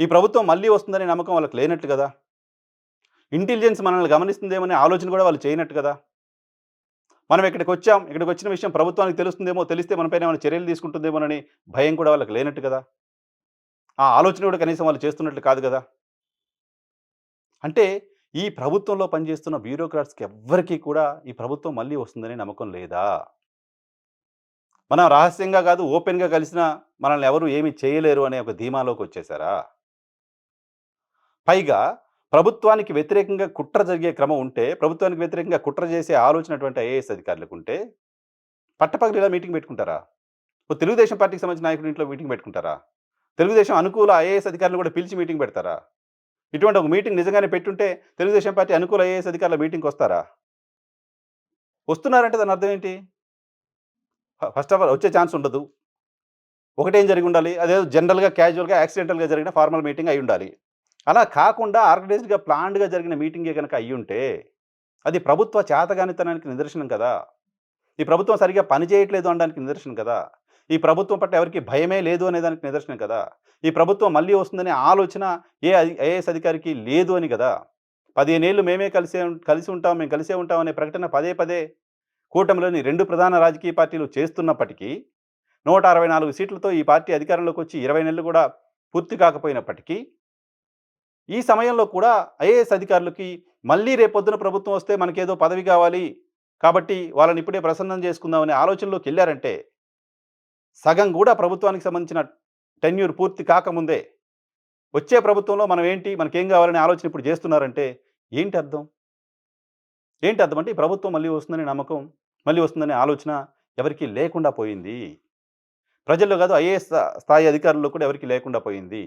ఈ ప్రభుత్వం మళ్ళీ వస్తుందనే నమ్మకం వాళ్ళకి లేనట్టు గదా! ఇంటెలిజెన్స్ మనల్ని గమనిస్తుందేమనే ఆలోచన గూడా వాళ్ళు చేయనట్టు గదా! మనం ఇక్కడికొచ్చాం. ఇక్కడికొచ్చిన విషయం ప్రభుత్వానికి తెలుస్తుందేమో, తెలిస్తే మన పైన ఏమైనా చర్యలు తీసుకుంటుందేమోనని భయం కూడా వాళ్ళకి లేనట్టు గదా! ఆ ఆలోచన గూడా కనీసం వాళ్ళు చేస్తున్నట్లు కాదు గదా! అంటే ఈ ప్రభుత్వంలో పనిచేస్తున్న బ్యూరోక్రాట్స్‌కి ఎవ్వరికీ కూడా ఈ ప్రభుత్వం మళ్ళీ వస్తుందనే నమ్మకం లేదా? మనం రహస్యంగా గాదు, ఓపెన్‌గా కలిసినా మనల్ని ఎవరు ఏమి చేయలేరు అనే ఒక ధీమాలోకొచ్చేసారా? పైగా ప్రభుత్వానికి వ్యతిరేకంగా కుట్ర జరిగే క్రమం ఉంటే, ప్రభుత్వానికి వ్యతిరేకంగా కుట్ర చేసే ఆలోచన అటువంటి ఐఏఎస్ అధికారులకుంటే, పట్టపగలు ఇలా మీటింగ్ పెట్టుకుంటారా? ఓ తెలుగుదేశం పార్టీకి సంబంధించిన నాయకుడి ఇంట్లో మీటింగ్ పెట్టుకుంటారా? తెలుగుదేశం అనుకూల ఐఏఎస్ అధికారులను కూడా పిలిచి మీటింగ్ పెడతారా? ఇటువంటి ఒక మీటింగ్ నిజంగానే పెట్టుంటే, తెలుగుదేశం పార్టీ అనుకూల ఐఏఎస్ అధికారుల మీటింగ్‌కొస్తారా? వస్తున్నారంటే దాని అర్థం ఏంటి? ఫస్ట్ ఆఫ్ ఆల్ వచ్చే ఛాన్స్ ఉండదు. ఒకటేం జరిగుండాలి, అదేదో జనరల్‌గా, క్యాజువల్‌గా, యాక్సిడెంటల్‌గా జరిగిన ఫార్మల్ మీటింగ్ అయ్యుండాలి. అలా కాకుండా ఆర్గనైజ్డ్‌గా, ప్లాన్డ్‌గా జరిగిన మీటింగే గనక అయ్యుంటే, అది ప్రభుత్వ చేతగానితనానికి నిదర్శనం కదా! ఈ ప్రభుత్వం సరిగ్గా పని చేయట్లేదు అనడానికి నిదర్శనం కదా! ఈ ప్రభుత్వం పట్ల ఎవరికీ భయమే లేదు అనేదానికి నిదర్శనం కదా! ఈ ప్రభుత్వం మళ్ళీ వస్తుందనే ఆలోచన ఐఏఎస్ అధికారికి లేదు అని గదా! 15 ఏళ్ళు మేమే కలిసి ఉంటాం, మేము కలిసే ఉంటాం అనే ప్రకటన పదే పదే కూటమిలోని 2 ప్రధాన రాజకీయ పార్టీలు చేస్తున్నప్పటికీ, 164 సీట్లతో ఈ పార్టీ అధికారంలోకొచ్చి 20 నెలలు కూడా పూర్తి కాకపోయినప్పటికీ, ఈ సమయంలో కూడా ఐఏఎస్ అధికారులకి మళ్ళీ రేపొద్దున ప్రభుత్వం వస్తే మనకేదో పదవి కావాలి, కాబట్టి వాళ్ళని ఇప్పుడే ప్రసన్నం చేసుకుందాం అనే ఆలోచనలోకెళ్లారంటే, సగం గూడా ప్రభుత్వానికి సంబంధించిన టెన్యూర్ పూర్తి కాకముందే, వచ్చే ప్రభుత్వంలో మనం ఏంటి, మనకేం కావాలనే ఆలోచన ఇప్పుడు జేస్తున్నారంటే ఏంటి అర్థం? ఏంటి అర్థం అంటే ఈ ప్రభుత్వం మళ్ళీ వస్తుందనే నమ్మకం, మళ్ళీ వస్తుందనే ఆలోచన ఎవరికీ లేకుండా పోయింది. ప్రజల్లో కాదు, ఐఏఎస్ స్థాయి అధికారుల్లో కూడా ఎవరికీ లేకుండా పోయింది.